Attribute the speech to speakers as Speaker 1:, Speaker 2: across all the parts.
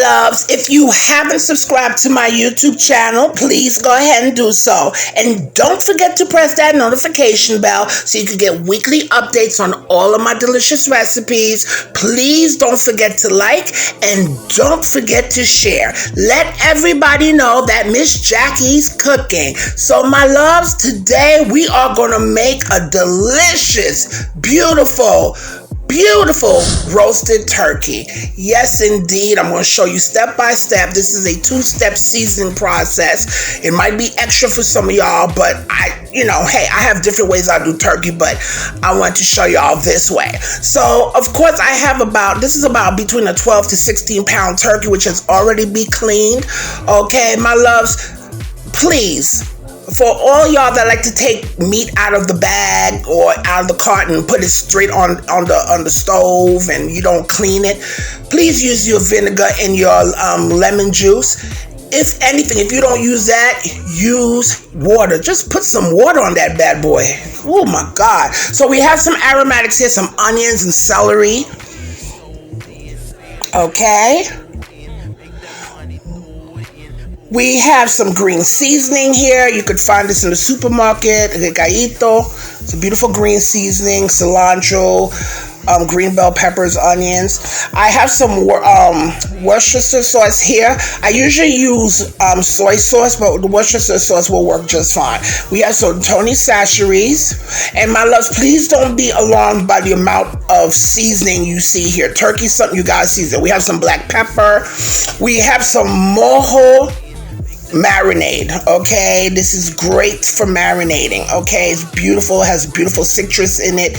Speaker 1: loves, if you haven't subscribed to my YouTube channel, please go ahead and do so. And don't forget to press that notification bell so you can get weekly updates on all of my delicious recipes. Please don't forget to like and don't forget to share. Let everybody know that Miss Jackie's cooking. So my loves, today we are going to make a delicious, beautiful roasted turkey. Yes, indeed. I'm going to show you step by step. This is a 2-step seasoning process. It might be extra for some of y'all, but I have different ways I do turkey, but I want to show y'all this way. So, of course, this is about between a 12 to 16 pound turkey, which has already been cleaned. Okay, my loves, please, for all y'all that like to take meat out of the bag or out of the carton and put it straight on the stove and you don't clean it, please use your vinegar and your lemon juice. If anything, if you don't use that, use water. Just put some water on that bad boy. Oh my God. So we have some aromatics here, some onions and celery. Okay. We have some green seasoning here. You could find this in the supermarket. Recadito. It's a beautiful green seasoning. Cilantro, green bell peppers, onions. I have some Worcester sauce here. I usually use soy sauce, but the Worcester sauce will work just fine. We have some Tony Chachere's. And my loves, please don't be alarmed by the amount of seasoning you see here. Turkey, something you gotta season. We have some black pepper. We have some mojo marinade. Okay, this is great for marinating. Okay, it's beautiful, has beautiful citrus in it.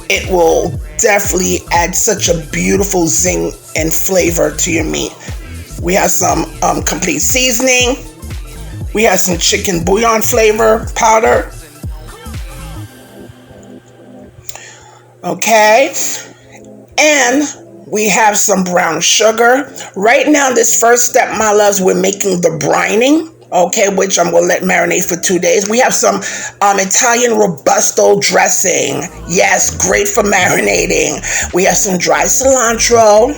Speaker 1: It will definitely add such a beautiful zing and flavor to your meat. We have some complete seasoning. We have some chicken bouillon flavor powder. Okay, and we have some brown sugar. Right now, this first step, my loves, we're making the brining, okay, which I'm going to let marinate for 2 days. We have some Italian robusto dressing. Yes, great for marinating. We have some dry cilantro.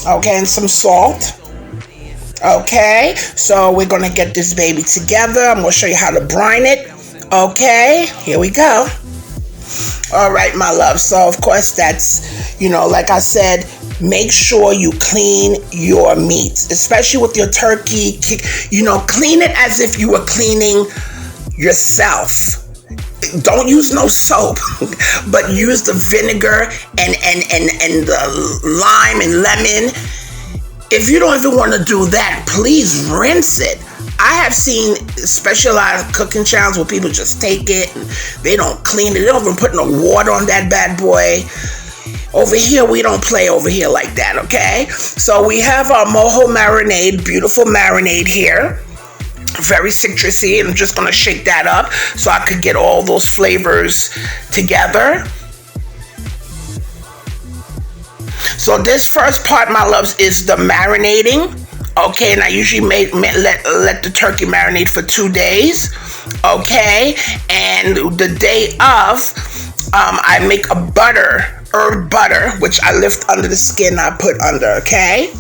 Speaker 1: Okay, and some salt. Okay, so we're going to get this baby together. I'm going to show you how to brine it. Okay, here we go. All right, my love. So, of course, that's, like I said, make sure you clean your meat, especially with your turkey. Clean it as if you were cleaning yourself. Don't use no soap, but use the vinegar and the lime and lemon. If you don't even want to do that, please rinse it. I have seen specialized cooking channels where people just take it and they don't clean it. They don't even put no water on that bad boy. Over here, we don't play over here like that, okay? So we have our mojo marinade, beautiful marinade here. Very citrusy. I'm just going to shake that up so I could get all those flavors together. So this first part, my loves, is the marinating. Okay, and I usually let the turkey marinate for 2 days. Okay, and the day of, I make a herb butter, which I lift under the skin, I put under, okay?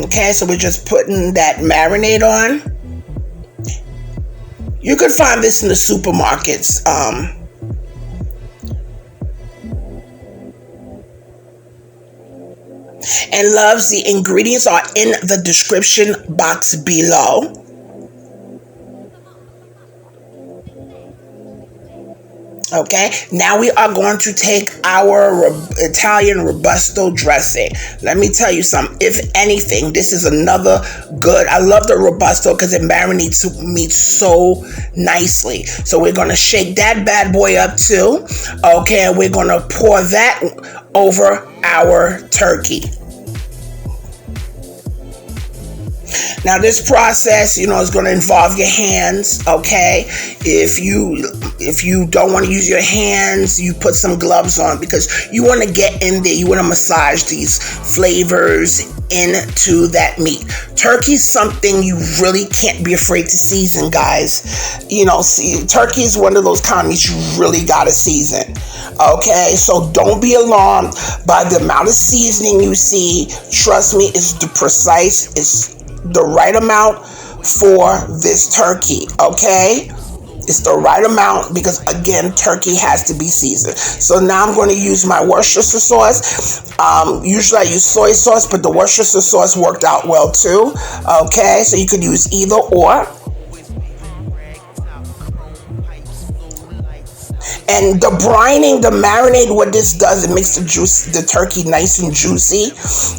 Speaker 1: Okay, so we're just putting that marinade on. You could find this in the supermarkets. And loves, the ingredients are in the description box below. Okay, now we are going to take our Italian robusto dressing. Let me tell you something. If anything, this is another good. I love the robusto because it marinates meat so nicely. So we're going to shake that bad boy up too. Okay, and we're going to pour that over our turkey. Now this process, is going to involve your hands, okay? If you don't want to use your hands, you put some gloves on because you want to get in there. You want to massage these flavors into that meat. Turkey's something you really can't be afraid to season, guys. You know, see, turkey is one of those kind of meats you really gotta season. Okay, so don't be alarmed by the amount of seasoning you see. Trust me, it's it's the right amount for this turkey. Okay, it's the right amount because, again, turkey has to be seasoned. So now I'm going to use my Worcestershire sauce. Usually I use soy sauce, but the Worcestershire sauce worked out well too. Okay, so you could use either or. And the brining, the marinade, what this does, it makes the turkey nice and juicy.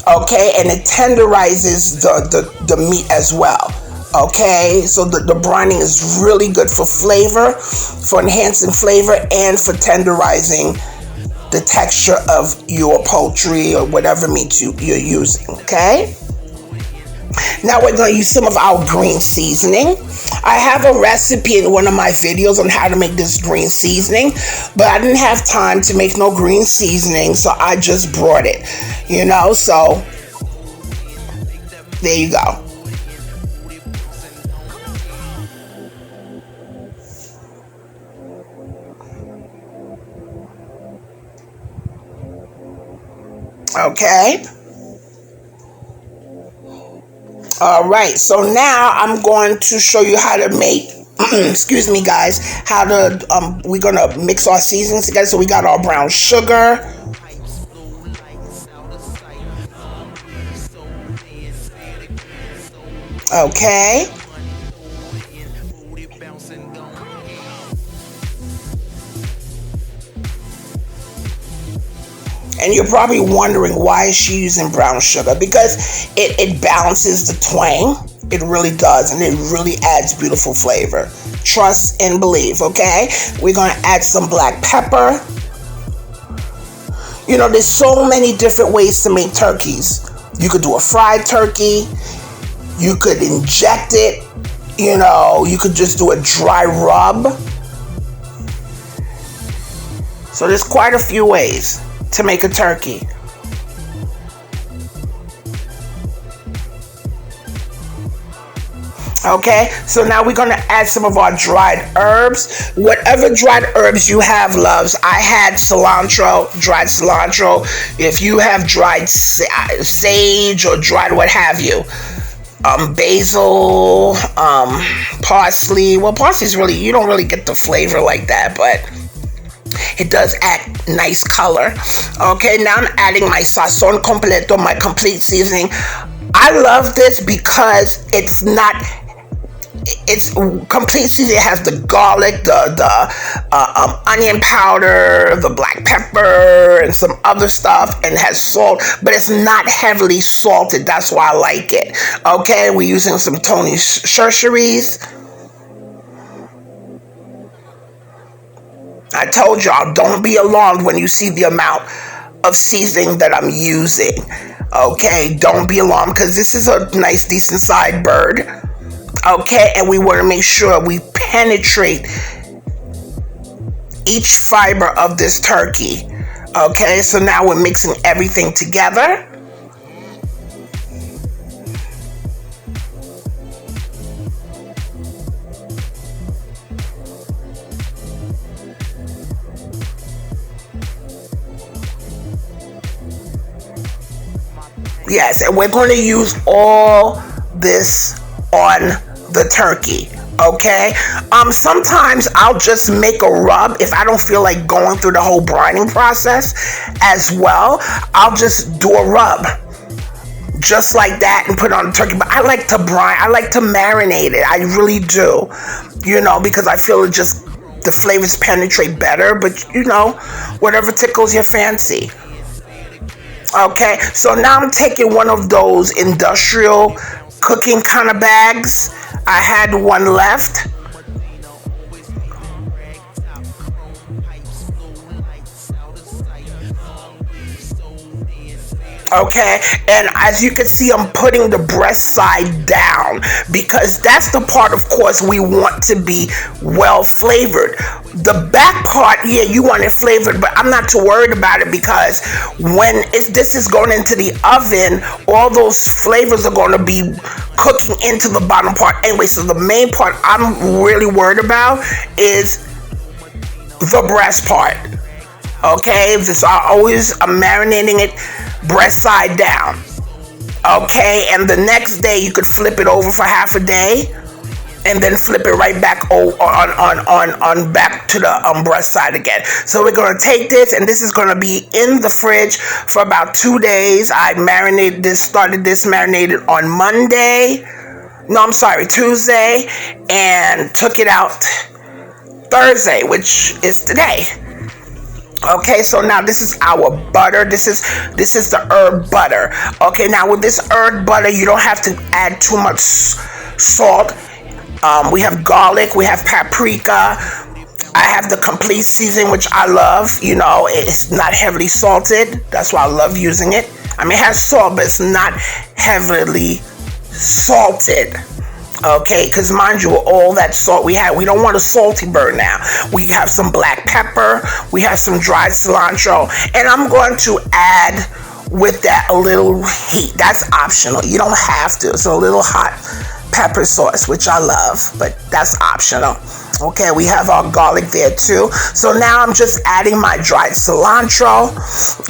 Speaker 1: Okay, and it tenderizes the meat as well. Okay, so the brining is really good for flavor, for enhancing flavor, and for tenderizing the texture of your poultry or whatever meat you're using. Okay, now we're going to use some of our green seasoning. I have a recipe in one of my videos on how to make this green seasoning, but I didn't have time to make no green seasoning, so I just brought it, you know, so there you go. Okay. All right. So now I'm going to show you how to make, excuse me, guys, how to, we're going to mix our seasonings together. So we got our brown sugar. Okay. And you're probably wondering, why is she using brown sugar? Because it balances the twang. It really does. And it really adds beautiful flavor. Trust and believe, okay? We're going to add some black pepper. You know, there's so many different ways to make turkeys. You could do a fried turkey. You could inject it. You know, you could just do a dry rub. So there's quite a few ways to make a turkey. Okay, so now we're going to add some of our dried herbs. Whatever dried herbs you have, loves. I had cilantro, dried cilantro. If you have dried sage or dried what have you. Basil, parsley. Well, parsley's really, you don't really get the flavor like that, but it does add nice color. Okay, now I'm adding my sazon completo, my complete seasoning. I love this because it's complete seasoning. It has the garlic, the onion powder, the black pepper, and some other stuff, and it has salt, but it's not heavily salted. That's why I like it. Okay, we're using some Tony Churcheries. I told y'all, don't be alarmed when you see the amount of seasoning that I'm using. Okay, don't be alarmed because this is a nice, decent sized bird. Okay, and we want to make sure we penetrate each fiber of this turkey. Okay, so now we're mixing everything together. Yes, and we're going to use all this on the turkey. Okay, sometimes I'll just make a rub if I don't feel like going through the whole brining process as well. I'll just do a rub just like that and put it on the turkey. But I like to brine, I like to marinate it. I really do, you know, because I feel it just, the flavors penetrate better. But you know, whatever tickles your fancy. Okay, so now I'm taking one of those industrial cooking kind of bags. I had one left. Okay, and as you can see, I'm putting the breast side down because that's the part, of course, we want to be well flavored. The back part, yeah, you want it flavored, but I'm not too worried about it because this is going into the oven, all those flavors are going to be cooking into the bottom part anyway. So the main part I'm really worried about is the breast part. Okay, so I'm marinating it breast side down. Okay, and the next day you could flip it over for half a day, and then flip it right back on back to the breast side again. So we're gonna take this, and this is gonna be in the fridge for about 2 days. I started this marinated on Monday. No, I'm sorry, Tuesday, and took it out Thursday, which is today. Okay, so now this is our butter. This is the herb butter. Okay, now with this herb butter, you don't have to add too much salt. We have garlic, we have paprika. I have the complete seasoning, which I love. You know, it's not heavily salted. That's why I love using it. I mean, it has salt, but it's not heavily salted. Okay, because mind you, all that salt we don't want a salty burn now. We have some black pepper, we have some dried cilantro, and I'm going to add with that a little heat. That's optional. You don't have to. It's a little hot pepper sauce, which I love, but that's optional. Okay, we have our garlic there too. So now I'm just adding my dried cilantro,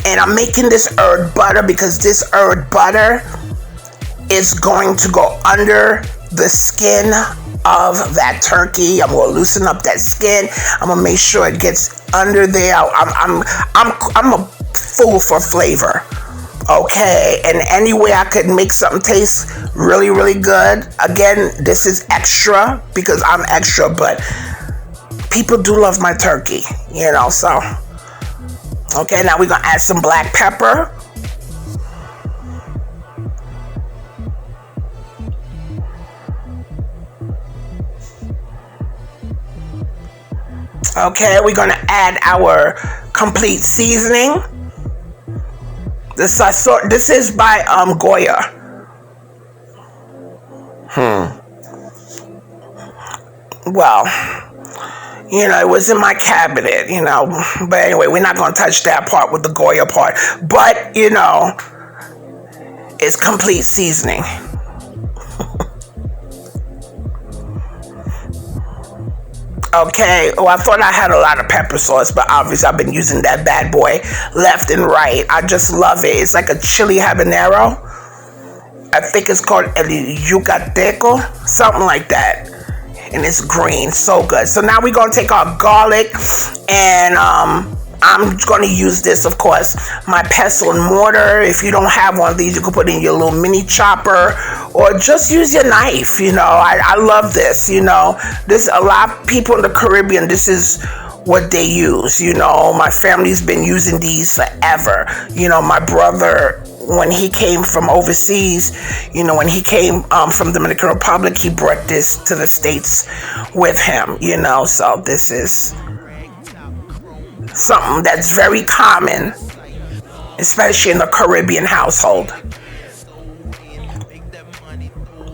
Speaker 1: and I'm making this herb butter because this herb butter is going to go under the skin of that turkey. I'm gonna loosen up that skin. I'm gonna make sure it gets under there. I'm a fool for flavor. Okay, and any way I could make something taste really, really good. Again, this is extra because I'm extra, but people do love my turkey, you know. So, okay, now we're gonna add some black pepper. Okay, we're gonna add our complete seasoning. This is by Goya. Well, you know, it was in my cabinet, you know. But anyway, we're not gonna touch that part with the Goya part. But you know, it's complete seasoning. Okay, I thought I had a lot of pepper sauce, but obviously I've been using that bad boy left and right. I just love it. It's like a chili habanero. I think it's called el yucateco, something like that. And it's green, so good. So now we're going to take our garlic, and I'm going to use this, of course, my pestle and mortar. If you don't have one of these, you can put in your little mini chopper or just use your knife. You know, I love this. You know, a lot of people in the Caribbean, this is what they use. You know, my family's been using these forever. You know, my brother, when he came from overseas, you know, when he came from Dominican Republic, he brought this to the States with him, you know. So this is something that's very common, especially in the Caribbean household.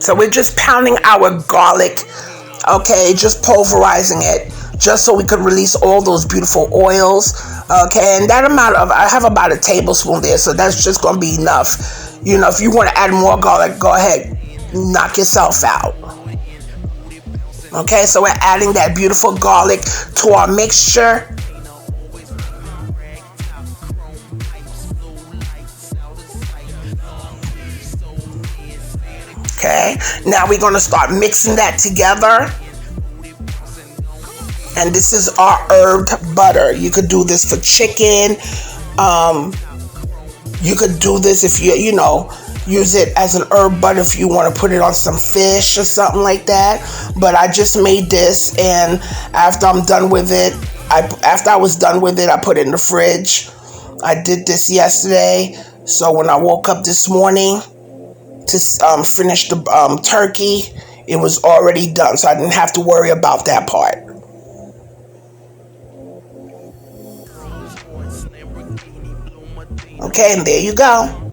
Speaker 1: So we're just pounding our garlic, okay, just pulverizing it, just so we could release all those beautiful oils, okay. And that I have about a tablespoon there, so that's just going to be enough. You know, if you want to add more garlic, go ahead, knock yourself out. Okay, so we're adding that beautiful garlic to our mixture. Okay, now we're going to start mixing that together. And this is our herbed butter. You could do this for chicken. You could do this if you know, use it as an herb butter if you want to put it on some fish or something like that. But I just made this, and after I'm done with it, after I was done with it, I put it in the fridge. I did this yesterday, so when I woke up this morning to finish the turkey, it was already done, so I didn't have to worry about that part. Okay, and there you go.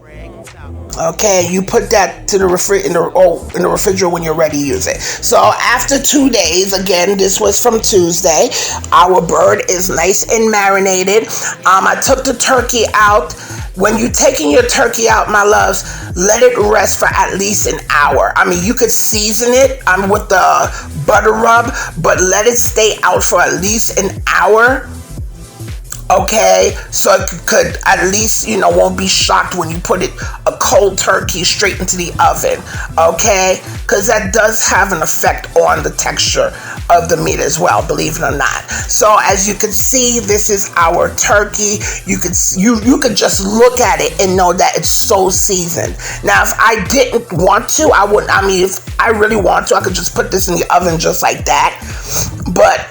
Speaker 1: Okay, you put that to the in the refrigerator when you're ready to use it. So after 2 days, again, this was from Tuesday. Our bird is nice and marinated. I took the turkey out. When you're taking your turkey out, my loves, let it rest for at least an hour. I mean, you could season it with the butter rub, but let it stay out for at least an hour. Okay, so it could at least, won't be shocked when you put a cold turkey straight into the oven. Okay, because that does have an effect on the texture of the meat as well, believe it or not. So as you can see, this is our turkey. You could just look at it and know that it's so seasoned. Now, if I didn't want to, I wouldn't. I mean, if I really want to, I could just put this in the oven just like that. But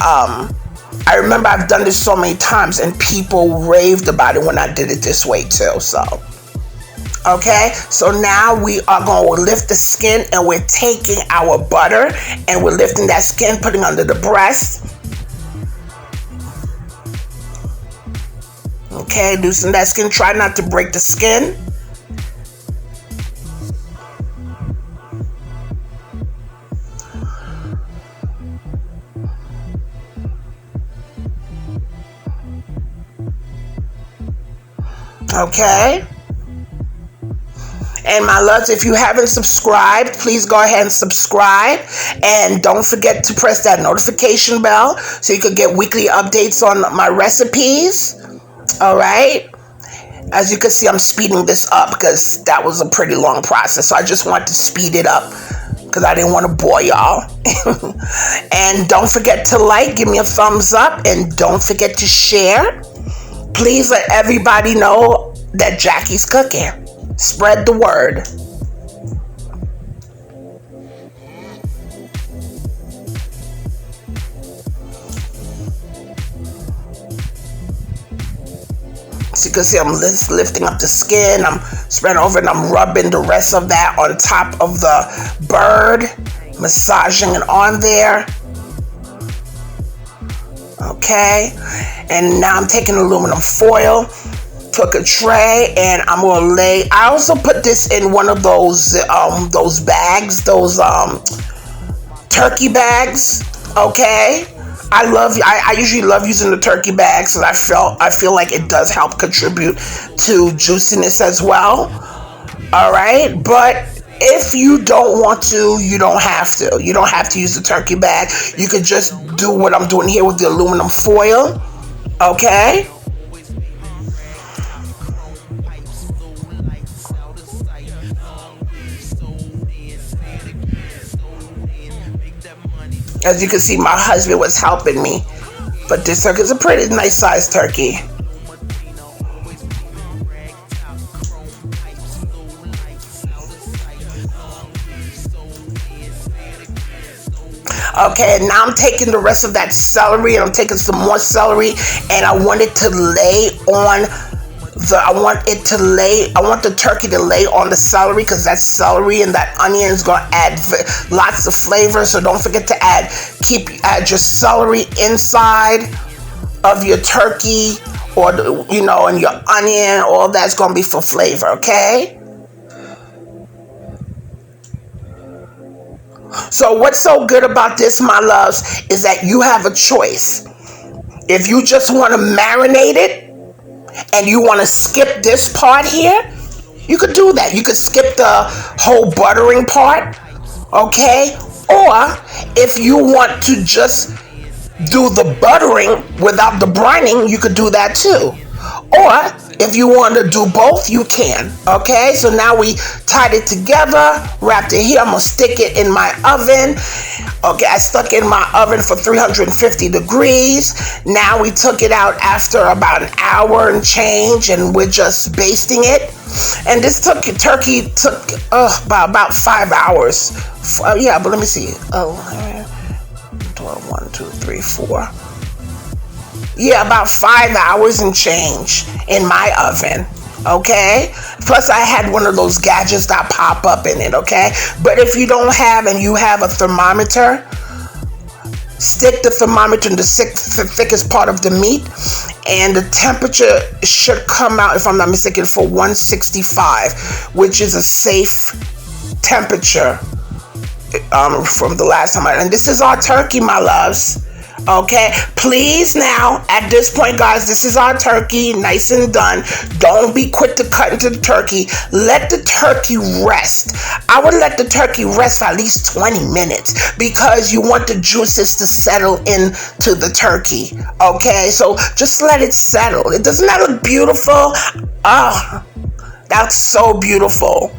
Speaker 1: I remember I've done this so many times and people raved about it when I did it this way too. So, okay, so now we are going to lift the skin and we're taking our butter and we're lifting that skin, putting under the breast. Okay, loosen that skin. Try not to break the skin. Okay, and my loves, if you haven't subscribed, please go ahead and subscribe, and don't forget to press that notification bell so you can get weekly updates on my recipes. All right, as you can see, I'm speeding this up because that was a pretty long process, so I just want to speed it up because I didn't want to bore y'all. And don't forget to like, give me a thumbs up, and don't forget to share. Please let everybody know that Jackie's cooking. Spread the word. So you can see I'm lifting up the skin. I'm spreading over and I'm rubbing the rest of that on top of the bird. Massaging it on there. Okay, and now I'm taking aluminum foil, took a tray, and I'm gonna lay. I also put this in one of those bags, those turkey bags. Okay, I usually love using the turkey bags because I feel like it does help contribute to juiciness as well. All right, but if you don't want to, you don't have to. You don't have to use the turkey bag. You could just do what I'm doing here with the aluminum foil. Okay? As you can see, my husband was helping me. But this turkey is a pretty nice sized turkey. Okay, now I'm taking the rest of that celery and I'm taking some more celery, and I want the turkey to lay on the celery because that celery and that onion is going to add lots of flavor. So don't forget to add your celery inside of your turkey, or and your onion. All that's going to be for flavor, okay? So what's so good about this, my loves, is that you have a choice. If you just want to marinate it and you want to skip this part here, you could do that. You could skip the whole buttering part, okay? Or if you want to just do the buttering without the brining, you could do that too. Or if you want to do both, you can. Okay, so now we tied it together, wrapped it here. I'm going to stick it in my oven. Okay, I stuck it in my oven for 350 degrees. Now we took it out after about an hour and change, and we're just basting it. And this turkey took about 5 hours. Yeah, but let me see. 1, 2, 3, 4. Yeah, about 5 hours and change in my oven. Okay, plus I had one of those gadgets that pop up in it. Okay, but if you don't have, and you have a thermometer, Stick the thermometer in the thickest part of the meat, and the temperature should come out, if I'm not mistaken, for 165, which is a safe temperature from the last time. And this is our turkey, my loves. Okay, please now, at this point, guys, this is our turkey, nice and done. Don't be quick to cut into the turkey. Let the turkey rest. I would let the turkey rest for at least 20 minutes because you want the juices to settle into the turkey. Okay, so just let it settle. Doesn't that look beautiful? Oh, that's so beautiful.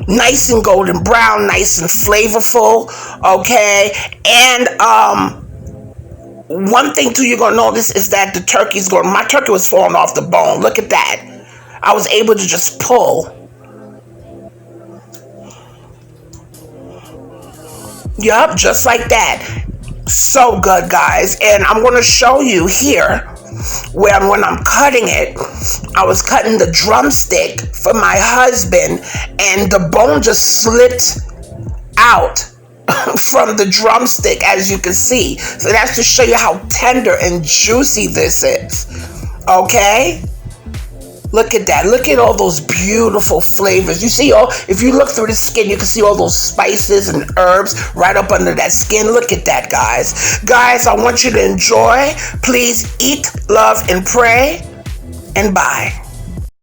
Speaker 1: Nice and golden brown, nice and flavorful. Okay, and one thing too you're gonna notice is that my turkey was falling off the bone. Look at that. I was able to just pull. Yup, just like that. So good, guys. And I'm gonna show you here where when I'm cutting it, I was cutting the drumstick for my husband, and the bone just slipped out from the drumstick, as you can see. So that's to show you how tender and juicy this is. Okay, look at that. Look at all those beautiful flavors. You see, if you look through the skin, you can see all those spices and herbs right up under that skin. Look at that, guys. I want you to enjoy. Please eat, love, and pray, and bye.